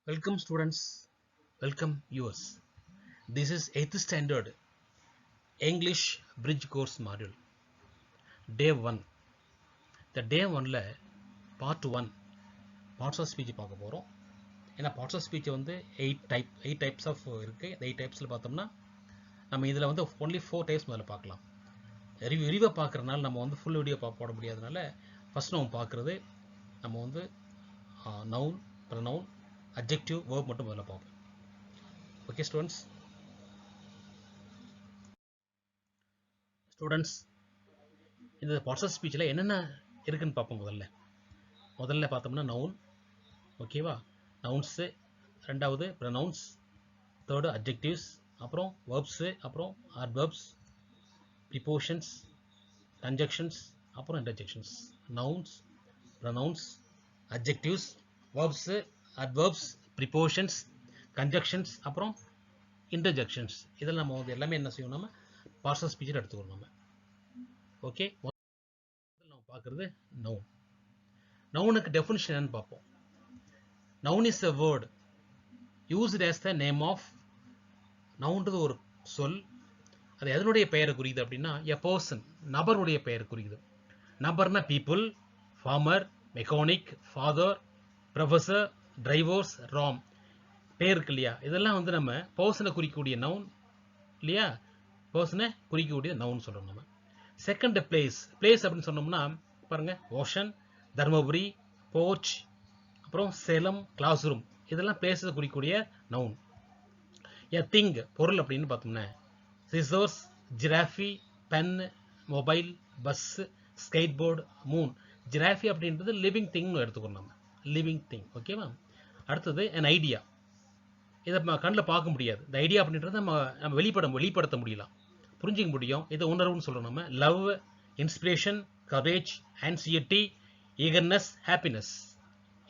Welcome students, welcome viewers. This is 8th standard English bridge course module. Day 1. The day 1ல part 1 parts of speech பார்க்க போறோம். ஏன்னா parts of speech வந்து 8 types of இருக்கு. 8 typesல பார்த்தோம்னா நம்ம இதுல வந்து only 4 types முதல்ல பார்க்கலாம். ரிவ்யூவை பார்க்கறனால நம்ம வந்து full வீடியோ போட முடியாதனால first நம்ம பார்க்கிறது நம்ம வந்து noun, pronoun, adjective, verb மட்டும் முதல்ல பார்ப்போம். Okay students. இந்த பார்ட்ஸ் ஆஃப் ஸ்பீச்சில் என்னென்ன இருக்குன்னு பார்ப்போம். முதல்ல பார்த்தோம்னா நவுன், ஓகேவா? நவுன்ஸு, ரெண்டாவது ப்ரொனவுன்ஸ், தேர்டு அட்ஜெக்டிவ்ஸ், அப்புறம் வேர்ப்ஸு, அப்புறம் அட்வெர்ப்ஸ், ப்ரிபோஷன்ஸ், கன்ஜக்ஷன்ஸ், அப்புறம் interjections. Nouns, pronouns, adjectives, verbs, adverbs, prepositions, conjunctions, அப்புறம் இன்டர்ஜெக்ஷன்ஸ். இதெல்லாம் நம்ம வந்து எல்லாமே என்ன செய்யணும், நம்ம பார்ட்ஸ் ஆஃப் ஸ்பீச்சில் எடுத்துக்கணும் நம்ம. ஓகே, நம்ம பார்க்குறது நவுன். நவுனுக்கு டெஃபினிஷன் என்னன்னு பார்ப்போம். Noun is a word used as the name of. நவுன்றது ஒரு சொல், அது எதனுடைய பெயரை குறிக்குது அப்படின்னா a person, நபருடைய பெயர் குறிக்குது. நபர்னா people, farmer, mechanic, father, professor, drivers, rom, பெயர் இருக்கு இல்லையா? இதெல்லாம் வந்து நம்ம பர்சனை குறிக்கக்கூடிய நவுன் இல்லையா? பர்சனை குறிக்கக்கூடிய நவுன் சொல்றோம் நம்ம. செகண்ட் பிளேஸ் அப்படின்னு சொன்னோம்னா பாருங்க, ஓஷன், தர்மபுரி, போர்ச், அப்புறம் சேலம், கிளாஸ் ரூம், இதெல்லாம் பிளேஸை குறிக்கக்கூடிய நவுன். எ திங், பொருள் அப்படின்னு பார்த்தோம்னா scissors, giraffe, pen, mobile, bus, skate board, moon. Giraffe அப்படின்றது லிவிங் திங்னு எடுத்துக்கணும் நம்ம, லிவிங் திங். ஓகேவா? அடுத்தது an ஐடியா. இதை நம்ம கண்ணில் பார்க்க முடியாது. இந்த ஐடியா அப்படின்றது நம்ம வெளிப்படுத்த முடியலாம், புரிஞ்சிக்க முடியும். இது உணர்வுன்னு சொல்றோம் நம்ம. Love, inspiration, courage, anxiety, eagerness, happiness,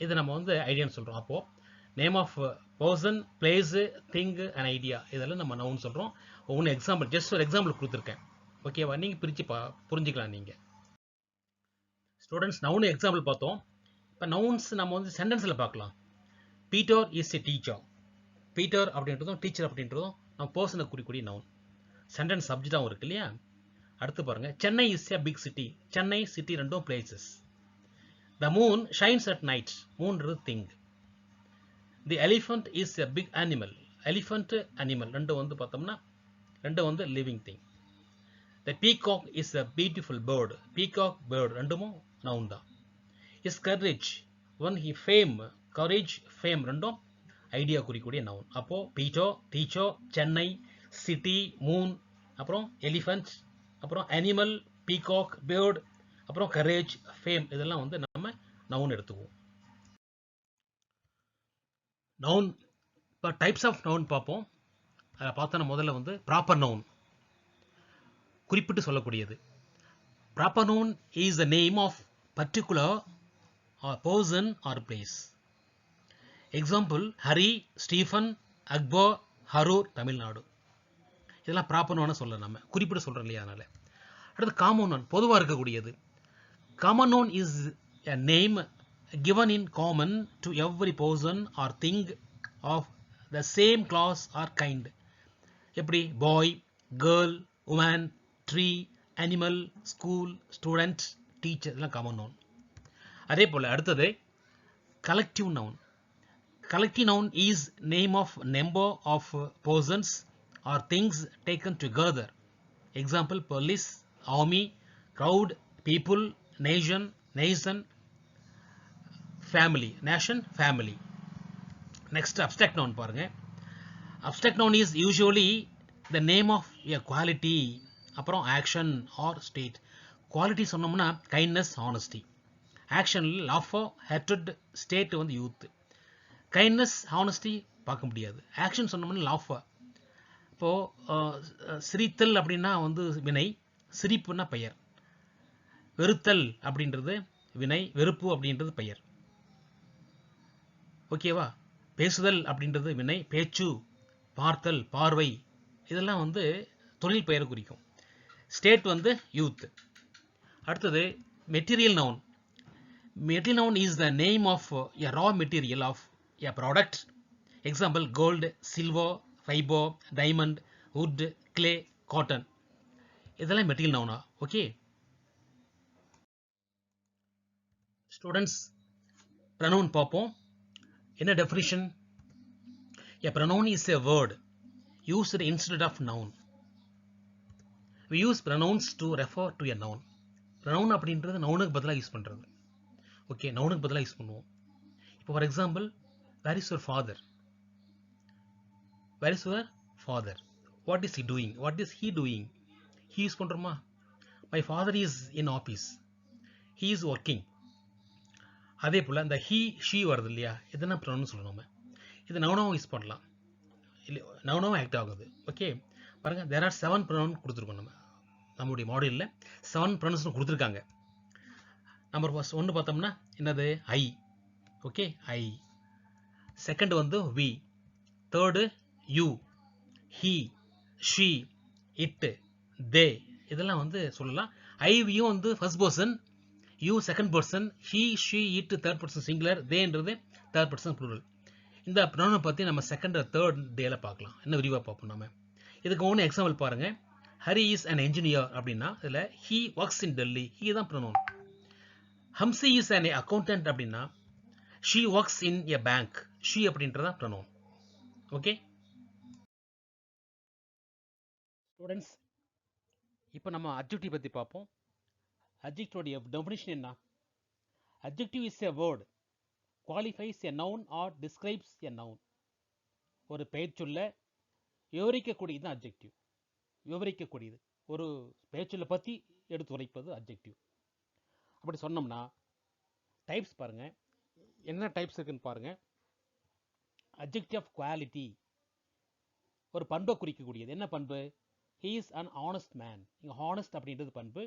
இது நம்ம வந்து ஐடியான்னு சொல்றோம். அப்போ name of person, place, thing and idea, இதெல்லாம் நம்ம நவுன் சொல்றோம். ஒன்று எக்ஸாம்பிள், ஜஸ்ட் ஒரு எக்ஸாம்பிள் கொடுத்துருக்கேன். ஓகேவா? நீங்க பிரிச்சு புரிஞ்சுக்கலாம் நீங்க. ஸ்டூடெண்ட்ஸ், நவுன் எக்ஸாம்பிள் பார்த்தோம். இப்போ நவுன்ஸ் நம்ம வந்து சென்டென்ஸ்ல பார்க்கலாம். Peter is a teacher. Peter அப்படின்றதும் டீச்சர் அப்படின்றதும் நம்ம பர்சனை குறிக்கூடிய நவுன். சென்டென்ஸ் சப்ஜெக்டாகவும் இருக்கு இல்லையா? அடுத்து பாருங்க, Chennai is a big city. Chennai, city ரெண்டும் places. The moon shines at night. மூன்றது thing. The elephant is a big animal. Elephant, animal ரெண்டும் வந்து பார்த்தோம்னா ரெண்டும் வந்து living thing. The peacock is a beautiful bird. Peacock, bird ரெண்டும் நவுன் தான். His courage won he fame. Courage, fame ரெண்டும் idea குறிக்கூடிய நவுன். அப்போ Peter, teacher, Chennai, city, moon, அப்புறம் எலிஃபண்ட், அப்புறம் அனிமல், பீகாக், பேர்ட், அப்புறம் கரேஜ், ஃபேம், இதெல்லாம் வந்து நம்ம நவுன் எடுத்துக்குவோம். நவுன் இப்போ டைப்ஸ் ஆஃப் நவுன் பார்ப்போம். அதை பார்த்தோன்னா முதல்ல வந்து ப்ராப்பர் நவுன், குறிப்பிட்டு சொல்லக்கூடியது. Proper noun is the name of particular person or place. Example, Hari, Stephen, Akbar, Harur, Tamil Nadu. இதெல்லாம் ப்ராப்பர் நவுன் சொல்ல நம்ம குறிப்பிட்டு சொல்றோம் இல்லையா? அதனால அடுத்து காமன் நவுன், பொதுவாக இருக்கக்கூடியது. Common noun is a name given in common to every person or thing of the same class or kind. எப்படி? Boy, girl, woman, tree, animal, school, student, teacher, இதெல்லாம் காமன் நவுன். அதே போல அடுத்தது collective noun. Collective noun is name of number of persons or things taken together. Example, police, army, crowd, people, nation, family. Nation, family. Next, abstract noun பாருங்க. Abstract noun is usually the name of a quality, அப்புறம் action or state. Quality சொன்னோம்னா kindness, honesty. Action, laughter, hatred, state வந்து youth. Kindness, honesty பார்க்க முடியாது. Action சொன்னோம்னா lawful. இப்போ சிரித்தல் அப்படின்னா வந்து வினை, சிரிப்புன்னா பெயர். வெறுத்தல் அப்படின்றது வினை, வெறுப்பு அப்படின்றது பெயர். ஓகேவா? பேசுதல் அப்படின்றது வினை, பேச்சு, பார்த்தல், பார்வை, இதெல்லாம் வந்து தொழில் பெயரை குறிக்கும். ஸ்டேட் வந்து யூத். அடுத்தது material noun. Material noun is the name of a raw material of a product example gold, silver, fibre, diamond, wood, clay, cotton. இதெல்லாம் மெட்டீரியல் நவுனா. ஓகே ஸ்டூடெண்ட்ஸ், pronoun பார்ப்போம். என்ன definition? A pronoun is a word used instead of noun. We use pronouns to refer to a noun. pronoun அப்படின்றது நவுனுக்கு பதிலாக use பண்ணுறது. Okay, நவுனுக்கு பதிலாக use பண்ணுவோம். இப்போ for example, where is your father? Where is your father? What is he doing? What is he doing? He use பண்ணுறோமா? My father is in office, he is working. அதே போல் இந்த he she வருது இல்லையா, இதெல்லாம் pronoun சொல்லணும். நம்ம இது நவுனாவும் யூஸ் பண்ணலாம், இல்லை நவுனாவும் ஆக்ட் ஆகுது. ஓகே பாருங்கள், தேர் ஆர் 7 ப்ரொனவுன் கொடுத்துருக்கோம். நம்முடைய மாடலில் 7 ப்ரொனவுன்ஸ் கொடுத்துருக்காங்க. நம்பர் ஃபர்ஸ்ட் 1 பார்த்தோம்னா என்னது? ஐ. Okay, I. செகண்ட் வந்து we. Third you, he, she, it, they. இதெல்லாம் வந்து சொல்லலாம். ஐ வியும் வந்து first person, you second person, he she it third person singular, தேன்றது தேர்ட் பர்சன் ப்ளூரல். இந்த ப்ரொனவுனை பற்றி நம்ம செகண்ட் தேர்ட் டேல பார்க்கலாம், என்ன விரிவாக பார்ப்போம் நம்ம. இதுக்கு ஒன்று எக்ஸாம்பிள் பாருங்க. ஹரி இஸ் அன் என்ஜினியர் அப்படின்னா இதில் he works in Delhi, he தான் pronoun. Hamsi is an accountant அப்படின்னா she works in a bank, she அப்படின்றதான் ப்ரொனவுன். ஓகே ஸ்டூடெண்ட்ஸ், இப்போ நம்ம அட்ஜெக்டிவ் பற்றி பார்ப்போம். அட்ஜெக்டிவோடைய டெஃபினிஷன் என்ன? Adjective is a word qualifies a noun or describes a noun. ஒரு பெயர்ச்சொல்ல விவரிக்கக்கூடியது அட்ஜெக்டிவ். விவரிக்கக்கூடியது ஒரு பெயர்ச்சொல்லை பற்றி எடுத்து உரைப்பது அட்ஜெக்டிவ். அப்படி சொன்னோம்னா டைப்ஸ் பாருங்க, என்ன டைப்ஸ் இருக்குன்னு பாருங்க. அட்ஜெக்டிவ் ஆஃப் குவாலிட்டி, ஒரு பண்பை குறிக்கக்கூடியது. என்ன பண்பு? he is an honest man. இங்க honest அப்படின்றது பண்பு.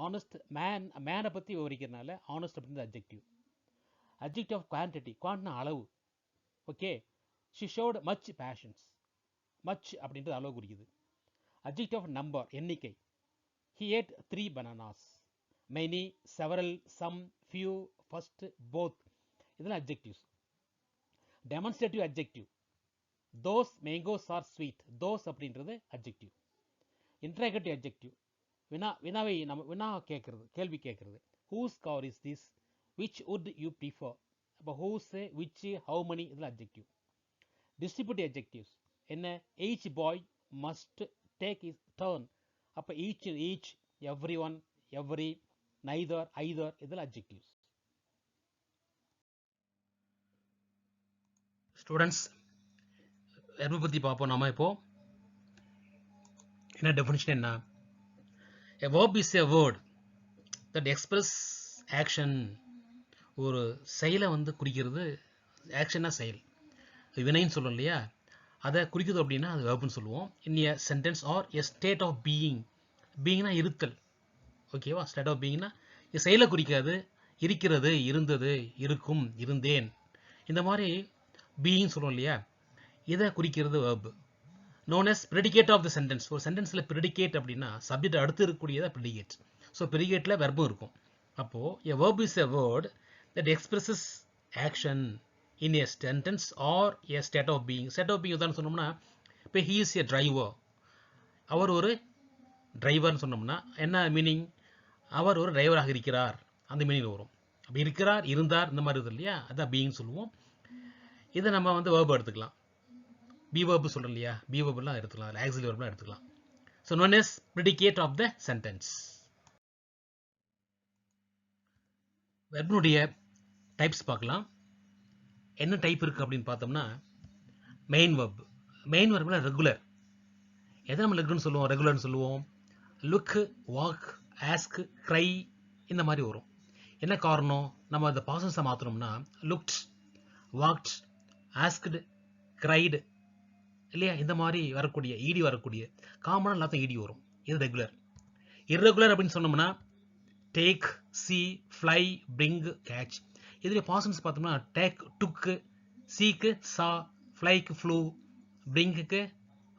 honest man, மேனை பற்றி விவரிக்கிறதுனால honest அப்படின்றது அட்ஜெக்டிவ். adjective of quantity, quantனா அளவு. Okay, she showed much passions, much அப்படின்றது அளவு குறிக்குது. adjective of number, எண்ணிக்கை. he ate 3 bananas, many, several, some, few, first, both. இதெல்லாம் adjectives. demonstrative adjective, those mangoes are sweet, those அப்படின்றது adjective. interrogative adjective, வினாவை நம்ம வினா கேட்கறது, கேள்வி கேட்கறது. whose car is this, which would you prefer? அப்போ whose, which, how many இதெல்லாம் adjective. distributive adjectives என்ன? each boy must take his turn. அப்போ each, everyone, every, neither, either இதெல்லாம் adjectives. ஸ்டூடெண்ட்ஸ், verb பற்றி பார்ப்போம் நாம. இப்போ என்ன டெஃபினிஷன் என்ன? a verb is a word that express action. ஒரு செயலை வந்து குறிக்கிறது. ஆக்ஷன்னா செயல், வினைன்னு சொல்லுவோம் இல்லையா, அதை குறிக்குது அப்படின்னா அது வெர்ப்னு சொல்லுவோம். In a sentence or a state of being. பீயிங்னா இருத்தல். ஓகேவா? ஸ்டேட் ஆஃப் பீயிங்னா செயலை குறிக்காது, இருக்கிறது, இருந்தது, இருக்கும், இருந்தேன், இந்த மாதிரி பீயிங் சொல்லுவோம் இல்லையா, இதை குறிக்கிறது verb. known as predicate of the sentence. ஒரு சென்டென்ஸில் predicate அப்படின்னா சப்ஜெக்ட் அடுத்து இருக்கக்கூடியதா predicate. ஸோ predicateல வெர்பும் இருக்கும். அப்போ a verb is a word that expresses action in a sentence or a state of being. state of being உதாரணம் சொன்னோம்னா, இப்போ he is a driver, அவர் ஒரு டிரைவர்னு சொன்னோம்னா என்ன மீனிங்? அவர் ஒரு டிரைவராக இருக்கிறார், அந்த மீனிங் வரும். அப்படி இருக்கிறார், இருந்தார், இந்த மாதிரி இருக்குது இல்லையா, அதான் பீயிங் சொல்லுவோம். இதை நம்ம வந்து வேர்ப் எடுத்துக்கலாம். பி வேர்ப் சொல்கிறோம் இல்லையா, பி வேர்ப்லாம் எடுத்துக்கலாம், ஆக்சிலரி வேர்ப்லாம் எடுத்துக்கலாம். So known as predicate of the sentence. வெர்பினுடைய டைப்ஸ் பார்க்கலாம். என்ன டைப் இருக்குது அப்படின்னு பார்த்தோம்னா, மெயின் வெர்ப். மெயின் வெர்ப்ல ரெகுலர். எதை நம்ம ரெகுலர்னு சொல்லுவோம்? ரெகுலர்னு சொல்லுவோம். லுக், வாக், ஆஸ்க், க்ரை, இந்த மாதிரி வரும். என்ன காரணம்? நம்ம அந்த பாசன்ஸை மாற்றணும்னா லுக்ட், வாக்ட், ஆஸ்க்டு, க்ரைடு இல்லையா, இந்த மாதிரி வரக்கூடிய ஈடி வரக்கூடிய காமனாக எல்லாத்தையும் ஈடி வரும். இது ரெகுலர். இர்ரெகுலர் அப்படின்னு சொன்னோம்னா take, C, fly, bring, catch. இதில் பாசன்ஸ் பார்த்தோம்னா டேக், டுக்கு, சீக்கு, சா, ஃப்ளைக்கு, ஃப்ளூ, பிரிங்குக்கு,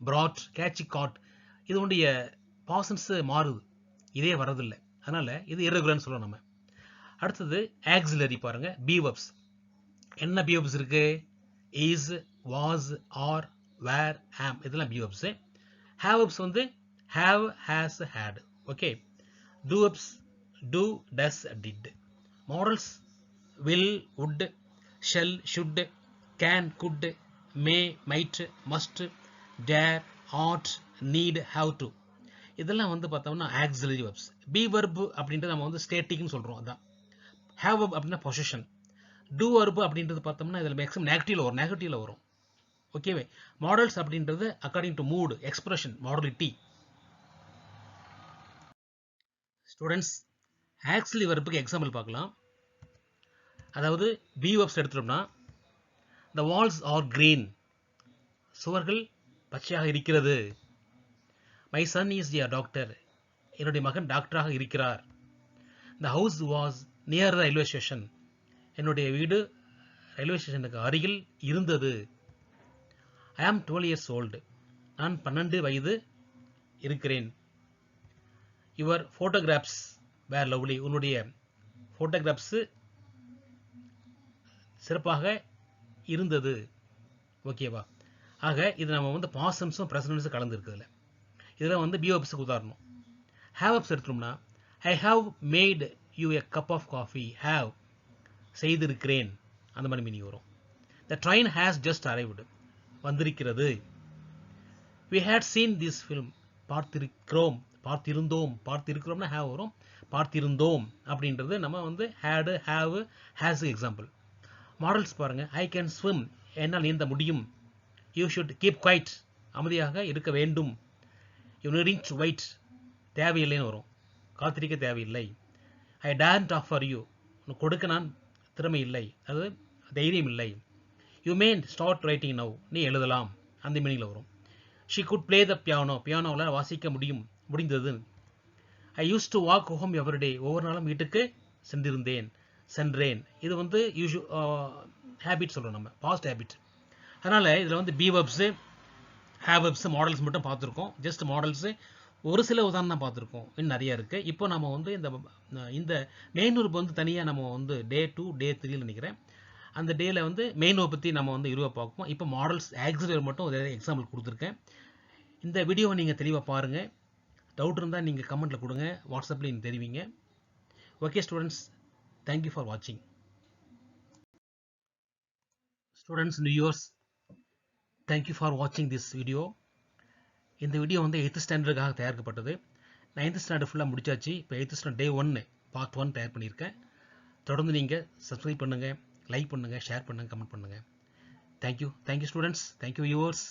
ப்ராட், கேட்ச், காட். இது உடைய பாசன்ஸ் மாறுது, இதே வரதில்லை. அதனால இது இர்ரெகுலர்னு சொல்லுவோம் நம்ம. அடுத்தது ஆக்சிலரி பாருங்க, பி வெர்ப்ஸ். என்ன பி வெர்ப்ஸ் இருக்கு? is, was, are, were, am இதெல்லாம் be verbs. have verbs வந்து have, has, had. Okay. do verbs do, does, did. modals will, would, shall, should, can, could, may, might, must, dare, ought, need, have to. இதெல்லாம் வந்து பார்த்தோம்னா auxiliary verbs. be verb அப்படின்றது நம்ம வந்து staticன்னு சொல்றோம். அதான். have verb அப்படின்னா possession. do verb அப்படின்றது பார்த்தோம்னா இதில் மேக்ஸிமம் நெகட்டிவ்ல வரும். ஓகேவே. மாடல்ஸ் அப்படின்றது according to mood, expression, modality. Students, auxiliary வெர்புக்கு எக்ஸாம்பிள் பார்க்கலாம். அதாவது பி வெர்ப்ஸ் எடுத்துட்டோம்னா the walls are green, சுவர்கள் பச்சையாக இருக்கிறது. my son is a doctor, என்னுடைய மகன் டாக்டராக இருக்கிறார். the house was near the railway station, என்னுடைய வீடு ரயில்வே ஸ்டேஷனுக்கு அருகில் இருந்தது. I am 12 years old, நான் 12 வயது இருக்கிறேன். your photographs were lovely, உன்னுடைய போட்டோகிராஃப்ஸ் சிறப்பாக இருந்தது. ஓகேவா? ஆக இது நம்ம வந்து பாசம்ஸும் பிரசன்ஸும் கலந்து இருக்குதுல. இதில் வந்து பி வெர்ப்ஸ்க்கு உதாரணம். have வெர்ப்ஸ் எடுத்தோம்னா I have made you a cup of coffee, have செய்திருக்கிறேன், அந்த மாதிரி மீனிங் வரும். the train has just arrived, வந்திருக்கிறது. we had seen this film, பார்த்திருந்தோம்னா have வரும். பார்த்திருந்தோம் அப்படின்றது நம்ம வந்து had, have, has example. Models பாருங்க. I can swim, என்னால் நீந்த முடியும். you should keep quiet, அமைதியாக இருக்க வேண்டும். you needn't wait, தேவையில்லைன்னு வரும். காத்திருக்க தேவையில்லை. I daren't offer you, உனக்கு கொடுக்க நான் திறமை இல்லை, அது தைரியம் இல்லை. you may start writing now, நீ எழுதலாம், அந்த மீனிங்ல வரும். she could play the piano, பியானோவில் வாசிக்க முடிந்தது. I used to walk home every day, ஒவ்வொரு நாளும் வீட்டுக்கு சென்றேன். இது வந்து ஹேபிட் சொல்றோம், நம்ம பாஸ்ட் ஹேபிட். அதனால இதுல வந்து be verbs, have verbs, modals மட்டும் பார்த்துருக்கோம். ஜஸ்ட் மாடல்ஸ் ஒரு சில உதாரணம் தான் பார்த்துருக்கோம், இன்னும் நிறைய இருக்கு. இப்போ நம்ம வந்து இந்த மெயின் வெர்ப் வந்து தனியாக நம்ம வந்து டே 2 டே 3 நினைக்கிறேன், அந்த டேல வந்து மெயின் வெர்ப் பற்றி நம்ம வந்து இருவா பார்ப்போம். இப்போ மாடல்ஸ் ஆக்சிலரி மட்டும் ஒரு எக்ஸாம்பிள் கொடுத்துருக்கேன். இந்த வீடியோவை நீங்கள் தெளிவாக பாருங்கள். டவுட் இருந்தால் நீங்கள் கமெண்ட்டில் கொடுங்க, வாட்ஸ்அப்பில் நீங்கள் தெரிவிங்க. ஓகே ஸ்டூடெண்ட்ஸ், தேங்க்யூ ஃபார் வாட்சிங். ஸ்டூடெண்ட்ஸ், வியூவர்ஸ், தேங்க்யூ ஃபார் வாட்சிங் திஸ் வீடியோ. இந்த வீடியோ வந்து 8th ஸ்டாண்டர்டுக்காக தயாரிக்கப்பட்டது. 9th ஸ்டாண்டர்ட் ஃபுல்லாக முடிச்சாச்சு. இப்போ 8th ஸ்டாண்டர்ட் டே 1 பார்ட் 1 தயார் பண்ணியிருக்கேன். தொடர்ந்து நீங்கள் சப்ஸ்கிரைப் பண்ணுங்கள், லைக் பண்ணுங்கள், ஷேர் பண்ணுங்கள், கமெண்ட் பண்ணுங்கள். Thank you students, thank you viewers.